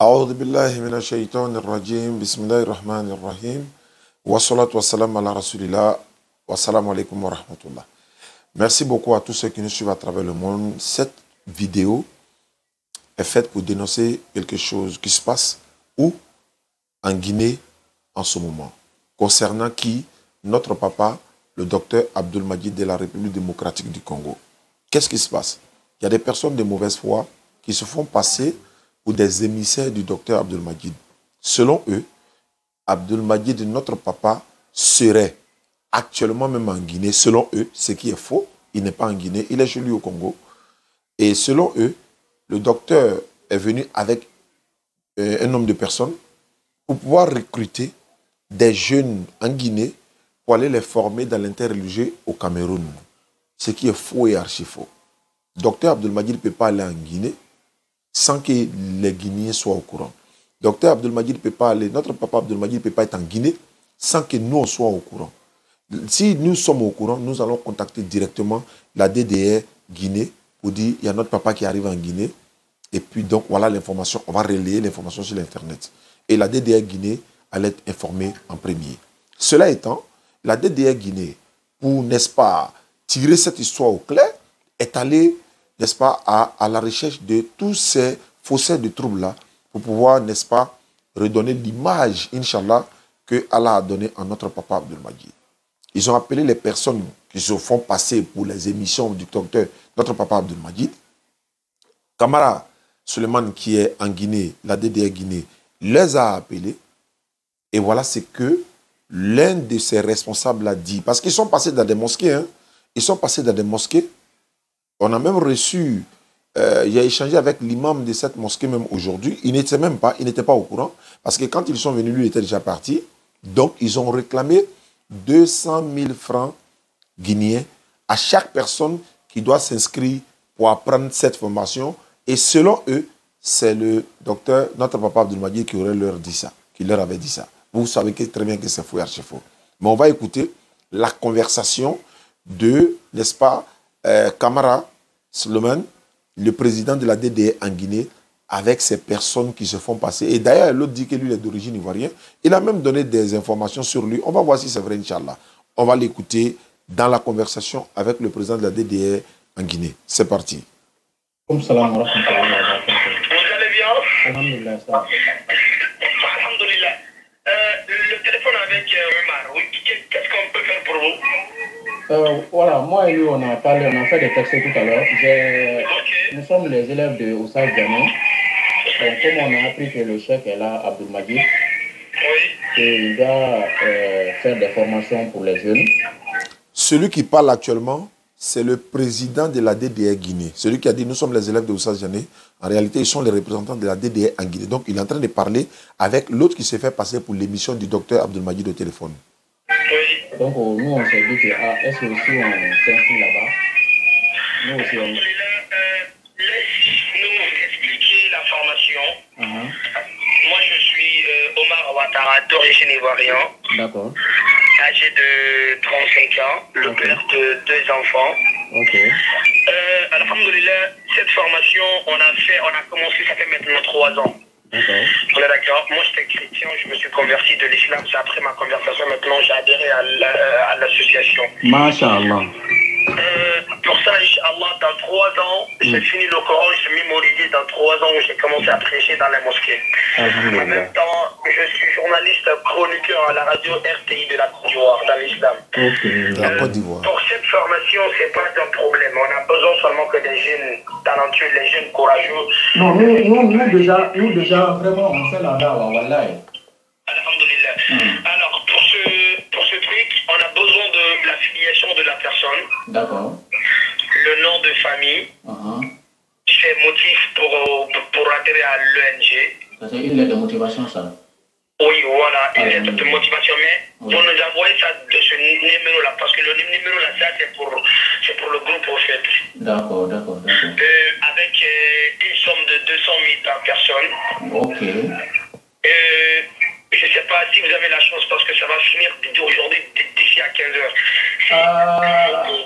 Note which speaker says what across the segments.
Speaker 1: أعوذ بالله من الشيطان الرجيم بسم الله الرحمن الرحيم والصلاة والسلام على رسول الله والسلام عليكم ورحمة الله. Merci beaucoup à tous ceux qui nous suivent à travers le monde. Cette vidéo est faite pour dénoncer quelque chose qui se passe où en Guinée en ce moment, concernant qui notre papa, le docteur Abdelmadjid de la République démocratique du Congo. Qu'est-ce qui se passe? Il y a des personnes de mauvaise foi qui se font passer pour des émissaires du docteur Abdelmadjid. Selon eux, Abdelmadjid, notre papa, serait actuellement même en Guinée. Selon eux, ce qui est faux, il n'est pas en Guinée, il est chez lui au Congo. Et selon eux, le docteur est venu avec un nombre de personnes pour pouvoir recruter des jeunes en Guinée pour aller les former dans l'interreligieux au Cameroun. Ce qui est faux et archi faux. Docteur Abdelmadjid ne peut pas aller en Guinée sans que les Guinéens soient au courant. Docteur Abdelmadjid ne peut pas aller, notre papa Abdelmadjid ne peut pas être en Guinée sans que nous on soit au courant. Si nous sommes au courant, nous allons contacter directement la DDR Guinée pour dire il y a notre papa qui arrive en Guinée. Et puis donc voilà l'information, on va relayer l'information sur l'internet. Et la DDR Guinée allait être informée en premier. Cela étant, la DDR Guinée, pour, n'est-ce pas, tirer cette histoire au clair, est allée, n'est-ce pas, à la recherche de tous ces faussaires de troubles-là pour pouvoir, n'est-ce pas, redonner l'image, Inch'Allah, que Allah a donnée à notre papa Abdelmadjid. Ils ont appelé les personnes qui se font passer pour les émissions du docteur, notre papa Abdelmadjid. Camara Suleiman, qui est en Guinée, la DDR Guinée, les a appelés. Et voilà ce que l'un de ses responsables a dit. Parce qu'ils sont passés dans des mosquées. Hein. Ils sont passés dans des mosquées. On a même reçu, il a échangé avec l'imam de cette mosquée même aujourd'hui. Il n'était même pas, il n'était pas au courant. Parce que quand ils sont venus, lui, il était déjà parti. Donc, ils ont réclamé 200 000 francs guinéens à chaque personne qui doit s'inscrire pour apprendre cette formation. Et selon eux, c'est le docteur, notre papa Abdelmadjid, qui aurait leur dit ça, qui leur avait dit ça. Vous savez très bien que c'est faux et archi faux. Mais on va écouter la conversation de, n'est-ce pas, Camara Suleiman, le président de la DDR en Guinée, avec ces personnes qui se font passer. Et d'ailleurs, l'autre dit que lui, il est d'origine ivoirienne. Il a même donné des informations sur lui. On va voir si c'est vrai, Inch'Allah. On va l'écouter dans la conversation avec le président de la DDR en Guinée. C'est parti.
Speaker 2: Salam wa rahmatullahi wa barakatuh.
Speaker 3: Vous allez bien?
Speaker 2: Alhamdulillah, ça va.
Speaker 3: Alhamdulillah. Le téléphone avec Omar, oui, qu'est-ce qu'on peut faire pour vous?
Speaker 2: Voilà, moi et lui, on a parlé, on a fait des textes tout à l'heure.
Speaker 3: Ok.
Speaker 2: Nous sommes les élèves de Oussad Djamé. Comme on a appris que le chef est là, Abdelmadjid,
Speaker 3: Oui.
Speaker 2: il doit faire des formations pour les jeunes.
Speaker 1: Celui qui parle actuellement, c'est le président de la DDR Guinée. Celui qui a dit nous sommes les élèves de Oussad Djamé. En réalité, ils sont les représentants de la DDR en Guinée. Donc, il est en train de parler avec l'autre qui s'est fait passer pour l'émission du docteur Abdelmadjid au téléphone.
Speaker 3: Oui.
Speaker 2: Donc, nous, on s'est dit que, est-ce que aussi on s'inscrit là-bas? Nous aussi, on...
Speaker 3: Laisse-nous expliquer la formation. Moi, je suis Omar Ouattara, d'origine ivoirienne.
Speaker 2: D'accord.
Speaker 3: Âgé de 35 ans, le père de 2 enfants.
Speaker 2: Ok.
Speaker 3: Alhamdulillah, cette formation, on a commencé, ça fait maintenant 3 ans.
Speaker 2: D'accord.
Speaker 3: On est d'accord. Moi, j'étais chrétien, je me suis converti de l'islam. C'est après ma conversion, maintenant, j'ai adhéré à l'association.
Speaker 2: Masha'Allah.
Speaker 3: Pour ça, Inch'Allah, dans 3 ans, j'ai fini le Coran, j'ai mémorisé dans 3 ans où j'ai commencé à prêcher dans les mosquées. En même temps, je suis journaliste chroniqueur à la radio RTI de la Côte d'Ivoire, dans l'islam.
Speaker 1: De la Côte d'Ivoire.
Speaker 3: Pour cette formation, c'est pas un problème. On a besoin seulement que des jeunes talentueux, les jeunes courageux.
Speaker 2: Non, nous déjà, vraiment, on fait la dawa, wallahi.
Speaker 3: Alhamdulillah. Alors, pour ce truc, on a besoin de la filiation de la personne.
Speaker 2: D'accord.
Speaker 3: Le nom de famille. C'est motif pour adhérer à l'ONG.
Speaker 2: C'est une lettre de motivation, ça.
Speaker 3: Oui, voilà, une lettre de motivation. Mais vous nous envoyez ça de ce numéro-là, parce que le numéro-là, ça, c'est pour le groupe, au fait.
Speaker 2: D'accord.
Speaker 3: Avec une somme de 200 000 par personne.
Speaker 2: Ok.
Speaker 3: Je ne sais pas si vous avez la chance, parce que ça va finir aujourd'hui d'ici à 15 heures.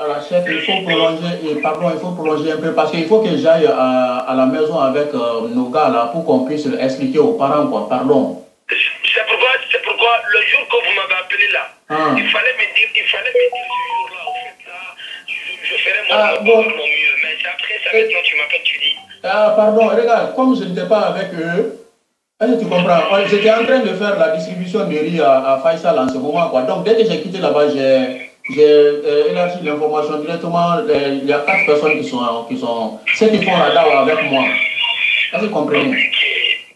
Speaker 2: la chef, il faut prolonger, et pardon, il faut prolonger un peu parce qu'il faut que j'aille à la maison avec nos gars là pour qu'on puisse expliquer aux parents quoi, pardon.
Speaker 3: C'est pourquoi le jour que vous m'avez appelé là, il fallait me dire ce jour-là, en fait, là, je ferai mon mieux. Mais après, c'est maintenant tu m'appelles, tu dis.
Speaker 2: Ah, pardon, regarde, comme je n'étais pas avec eux, est-ce que tu comprends? J'étais en train de faire la distribution de riz à Faisal en ce moment, quoi. Donc, dès que j'ai quitté là-bas, j'ai élargi l'information directement. Il y a 4 personnes qui sont ceux qui font la dawa avec moi. Est-ce que vous comprenez?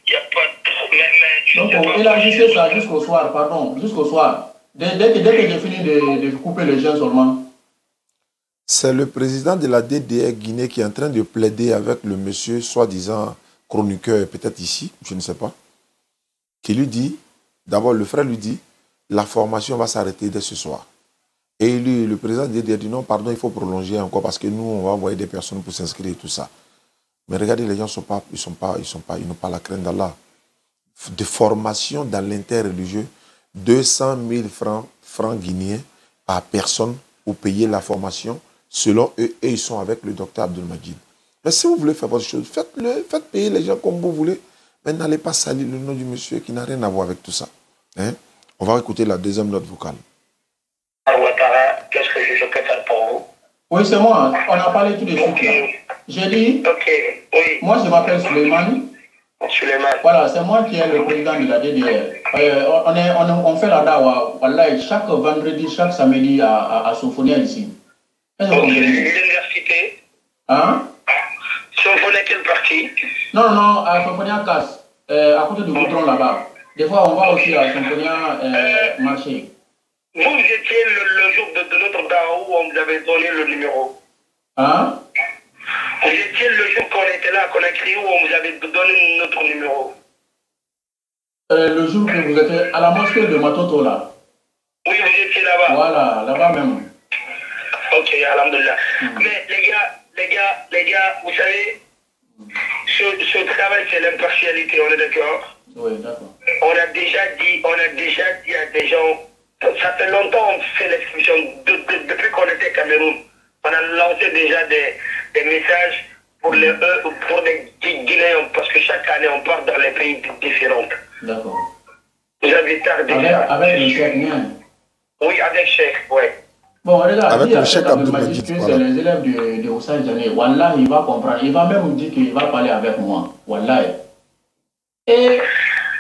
Speaker 3: Il n'y a pas de
Speaker 2: problème. Donc, on élargissait ça jusqu'au soir, pardon, jusqu'au soir. Dès que j'ai fini de couper le jeûne seulement.
Speaker 1: C'est le président de la DDR Guinée qui est en train de plaider avec le monsieur, soi-disant chroniqueur, peut-être ici, je ne sais pas, qui lui dit, d'abord le frère lui dit, la formation va s'arrêter dès ce soir. Et lui, le président de la DDR dit non, pardon, il faut prolonger encore parce que nous, on va envoyer des personnes pour s'inscrire et tout ça. Mais regardez, les gens ils n'ont pas la crainte d'Allah. De formation dans l'interreligieux, 200 000 francs guinéens par personne pour payer la formation. Selon eux, et ils sont avec le docteur Abdelmajid. Mais si vous voulez faire votre chose, faites-le, faites payer les gens comme vous voulez, mais n'allez pas salir le nom du monsieur qui n'a rien à voir avec tout ça. Hein? On va écouter la deuxième note vocale.
Speaker 3: Qu'est-ce que je peux faire pour vous?
Speaker 2: Oui, c'est moi. On a parlé tout de suite là. J'ai dit,
Speaker 3: oui.
Speaker 2: Moi je m'appelle Suleiman. Voilà, c'est moi qui est le président de la DDR. On fait la dawa, voilà, chaque vendredi, chaque samedi à Sophonia ici.
Speaker 3: L'université.
Speaker 2: Hein?
Speaker 3: Sophonia quelle partie?
Speaker 2: Non, à Sophonia Casse, à côté du goudron là-bas. Des fois, on va aussi à Sophonia marcher.
Speaker 3: Vous étiez le jour de notre dawa où on vous avait donné le numéro.
Speaker 2: Hein?
Speaker 3: Vous étiez le jour qu'on était là, qu'on a crié où on vous avait donné notre numéro.
Speaker 2: Le jour que vous étiez à la mosquée de Matoto là.
Speaker 3: Oui, vous étiez là-bas.
Speaker 2: Voilà, là-bas même.
Speaker 3: Ok, alhamdulillah. Mais les gars, vous savez, ce travail, c'est l'impartialité, on est d'accord?
Speaker 2: Oui, d'accord.
Speaker 3: On a déjà dit à des gens, ça fait longtemps qu'on fait l'exclusion, depuis qu'on était Cameroun. On a lancé déjà des messages pour les Guinéens, parce que chaque année, on part dans les pays différents.
Speaker 2: D'accord.
Speaker 3: Vous avez tardé ça.
Speaker 2: Avec le chef Nien?
Speaker 3: Oui, avec Cheikh, oui.
Speaker 2: Bon, regarde,
Speaker 1: avec le chef Abdelmajid,
Speaker 2: c'est les élèves de Oussal Djané. Wallah, il va comprendre. Il va même dire qu'il va parler avec moi. Wallah. Et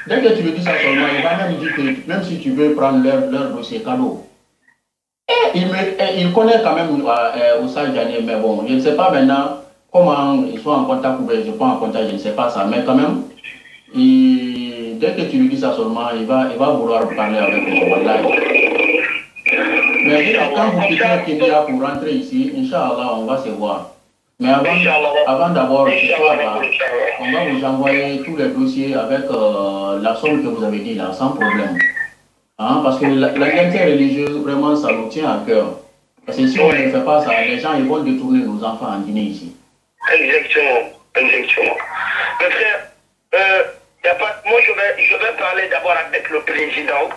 Speaker 2: dès que tu lui dis ça seulement, il va même dire que même si tu veux prendre leur dossier cadeau. Et il connaît quand même Oussal Djané, mais bon, je ne sais pas maintenant comment ils sont en contact ou ils ne sont pas en contact, je ne sais pas ça. Mais quand même, dès que tu lui dis ça seulement, il va vouloir parler avec moi. Wallah. Mais quand vous quittez Kenya pour rentrer ici, Inch'Allah, on va se voir. Mais avant d'abord, ce soir-là, on va vous envoyer tous les dossiers avec la somme que vous avez dit là, sans problème. Hein? Parce que l'unité religieuse, vraiment, ça nous tient à cœur. Parce que si on ne fait pas ça, les gens ils vont détourner nos enfants en Guinée ici.
Speaker 3: Exactement. Mais frère, moi je vais parler d'abord avec le président.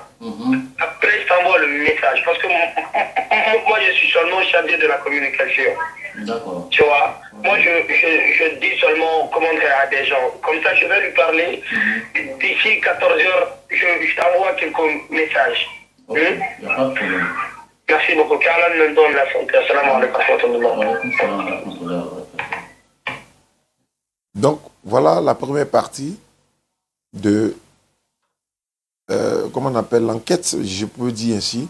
Speaker 3: Après, je t'envoie le message. Parce que moi, je suis seulement chargé de la communication.
Speaker 2: D'accord.
Speaker 3: Tu vois, moi, je dis seulement comment dire à des gens. Comme ça, je vais lui parler. D'ici 14 h, je t'envoie quelques messages.
Speaker 2: Okay. Il n'y a pas de problème.
Speaker 3: Merci beaucoup. Qu'Allah nous donne la santé. Assalamu alaikum wa rahmatullah.
Speaker 1: Donc, voilà la première partie de comment on appelle l'enquête, je peux dire ainsi,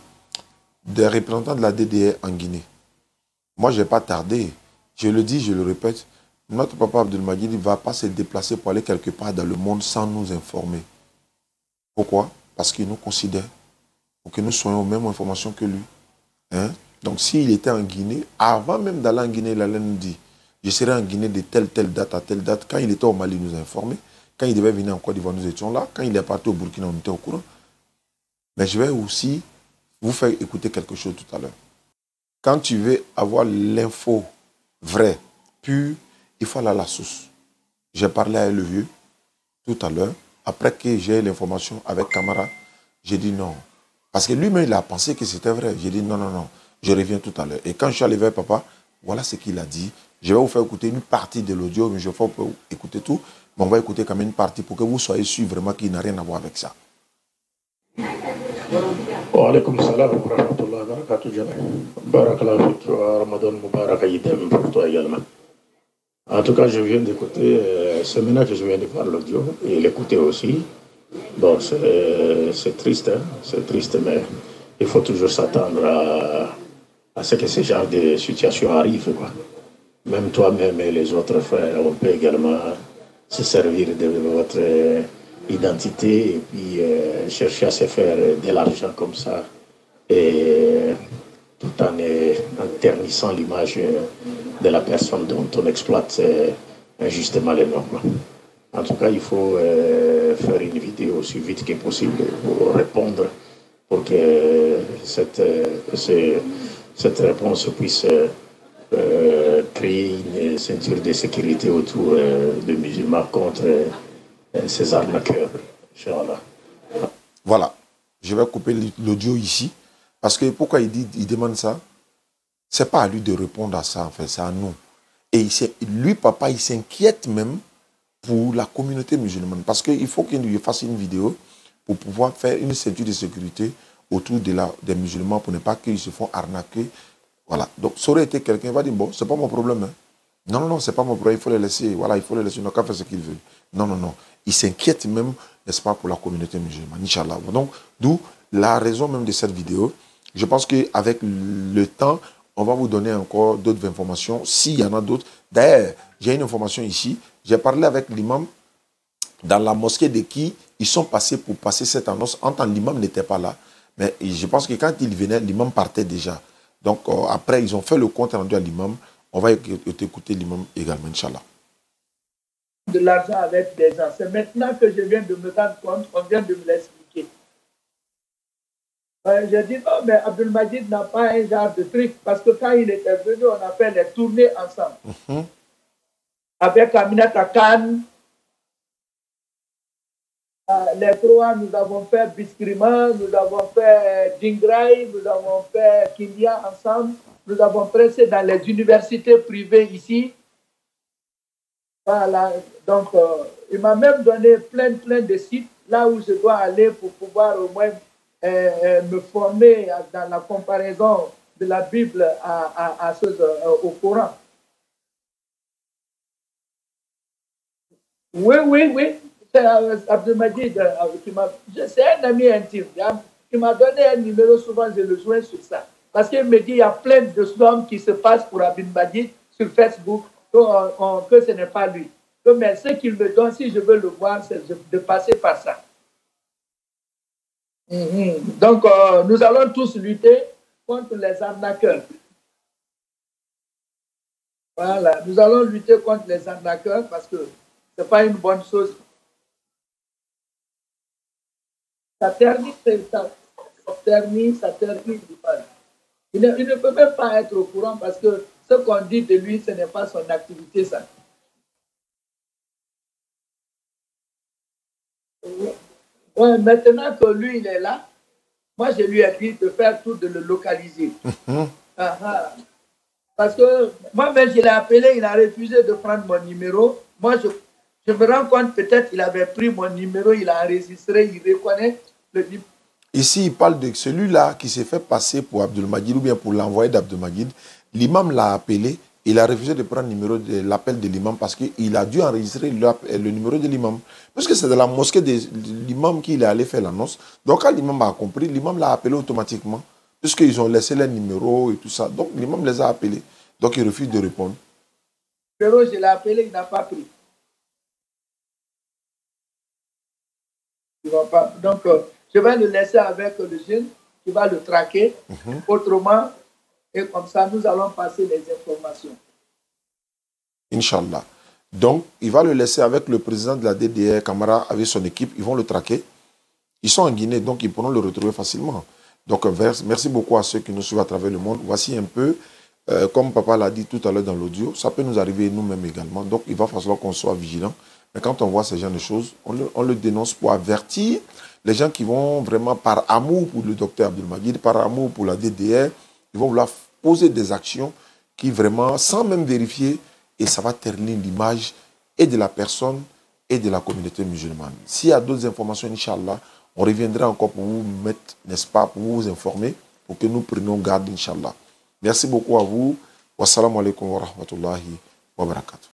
Speaker 1: des représentants de la DDR en Guinée. Moi, je n'ai pas tardé. Je le dis, je le répète, notre papa Abdelmajid ne va pas se déplacer pour aller quelque part dans le monde sans nous informer. Pourquoi? Parce qu'il nous considère pour que nous soyons aux mêmes informations que lui. Hein? Donc, s'il était en Guinée, avant même d'aller en Guinée, il allait nous dire, je serai en Guinée de telle date à telle date. Quand il était au Mali, il nous a informés. Quand il devait venir en Côte d'Ivoire, nous étions là. Quand il est parti au Burkina, on était au courant. Mais je vais aussi vous faire écouter quelque chose tout à l'heure. Quand tu veux avoir l'info vraie, pure, il faut aller à la source. J'ai parlé à le vieux tout à l'heure. Après que j'ai l'information avec Camara, j'ai dit non. Parce que lui-même, il a pensé que c'était vrai. J'ai dit non. Je reviens tout à l'heure. Et quand je suis allé vers papa, voilà ce qu'il a dit. Je vais vous faire écouter une partie de l'audio, mais je ne vais pas écouter tout. Mais on va écouter quand même une partie pour que vous soyez sûr vraiment qu'il n'a rien à voir avec ça.
Speaker 4: Wa alaikum salam wa rahmatullahi wa barakatuh. Barakallahu fik wa Ramadan Mubarak Aïdem pour toi également. En tout cas, je viens d'écouter, c'est maintenant que je viens de voir l'audio et l'écouter aussi. Bon, c'est triste, hein? C'est triste, mais il faut toujours s'attendre à ce que ce genre de situation arrive, quoi. Même toi-même et les autres frères, on peut également se servir de votre identité et puis chercher à se faire de l'argent comme ça, et tout en ternissant l'image de la personne dont on exploite injustement les normes. En tout cas, il faut faire une vidéo aussi vite que possible pour répondre, pour que cette réponse puisse créer une ceinture de sécurité autour des musulmans contre ces arnaqueurs.
Speaker 1: Voilà. Je vais couper l'audio ici. Parce que pourquoi il demande ça? C'est pas à lui de répondre à ça, en fait, c'est à nous. Et lui, papa, il s'inquiète même pour la communauté musulmane. Parce qu'il faut qu'il lui fasse une vidéo pour pouvoir faire une ceinture de sécurité autour des musulmans pour ne pas qu'ils se font arnaquer. Voilà. Donc, ça aurait été quelqu'un qui va dire, bon, c'est pas mon problème. Hein. Non, non, non, c'est pas mon problème, il faut les laisser. Voilà, il faut les laisser, ils n'ont qu'à faire ce qu'ils veulent. Non, non, non. Il s'inquiète même, n'est-ce pas, pour la communauté musulmane. Inch'Allah. Donc, d'où la raison même de cette vidéo. Je pense qu'avec le temps, on va vous donner encore d'autres informations, s'il y en a d'autres. D'ailleurs, j'ai une information ici. J'ai parlé avec l'imam dans la mosquée de qui ils sont passés pour passer cette annonce. En tant que l'imam n'était pas là. Mais je pense que quand il venait, l'imam partait déjà. Donc, après, ils ont fait le compte rendu à l'imam. On va écouter l'imam également, Inch'Allah.
Speaker 5: De l'argent avec des gens. C'est maintenant que je viens de me rendre compte, on vient de me l'expliquer. J'ai dit, non, mais Abdelmajid n'a pas un genre de truc, parce que quand il était venu, on a fait les tournées ensemble. Avec Aminata Khan, les trois, nous avons fait Biskrima, nous avons fait Dingrai, nous avons fait Kindia ensemble, nous avons pressé dans les universités privées ici. Voilà, donc il m'a même donné plein de sites là où je dois aller pour pouvoir au moins me former dans la comparaison de la Bible au Coran. Oui. C'est Abdelmajid, c'est un ami intime. Il m'a donné un numéro, souvent je le joins sur ça. Parce qu'il me dit il y a plein de slams qui se passent pour Abdelmajid sur Facebook, que ce n'est pas lui. Mais ce qu'il me donne, si je veux le voir, c'est de passer par ça. Donc, nous allons tous lutter contre les arnaqueurs. Voilà, nous allons lutter contre les arnaqueurs parce que ce n'est pas une bonne chose. Ça ternit. Il ne peut même pas être au courant parce que ce qu'on dit de lui, ce n'est pas son activité, ça. Ouais, maintenant que lui, il est là, moi, je lui ai dit de faire tout, de le localiser. Parce que moi-même, je l'ai appelé, il a refusé de prendre mon numéro. Moi, je me rends compte, peut-être qu'il avait pris mon numéro, il a enregistré, il reconnaît le numéro.
Speaker 1: Ici, il parle de celui-là qui s'est fait passer pour Abdelmajid ou bien pour l'envoyé d'Abdelmajid. L'imam l'a appelé, il a refusé de prendre l'appel de l'imam parce qu'il a dû enregistrer le numéro de l'imam. Parce que c'est de la mosquée de l'imam qu'il est allé faire l'annonce. Donc, quand l'imam a compris, l'imam l'a appelé automatiquement. Puisqu'ils ont laissé les numéros et tout ça. Donc, l'imam les a appelés. Donc, il refuse de répondre.
Speaker 5: Pero, je l'ai appelé, il n'a pas pris. Il va pas. Donc, je vais le laisser avec le jeune qui va le traquer. Autrement, et comme ça, nous allons passer les informations.
Speaker 1: Inch'Allah. Donc, il va le laisser avec le président de la DDR, Camara, avec son équipe. Ils vont le traquer. Ils sont en Guinée, donc ils pourront le retrouver facilement. Donc, merci beaucoup à ceux qui nous suivent à travers le monde. Voici un peu, comme papa l'a dit tout à l'heure dans l'audio, ça peut nous arriver nous-mêmes également. Donc, il va falloir qu'on soit vigilant. Mais quand on voit ce genre de choses, on le dénonce pour avertir les gens qui vont vraiment par amour pour le docteur Abdelmajid, par amour pour la DDR, Ils vont vouloir poser des actions qui vraiment, sans même vérifier, et ça va ternir l'image et de la personne et de la communauté musulmane. S'il y a d'autres informations, Inch'Allah, on reviendra encore pour vous mettre, n'est-ce pas, pour vous informer, pour que nous prenions garde, Inch'Allah. Merci beaucoup à vous. Wassalamu alaikum wa rahmatullahi wa barakatuh.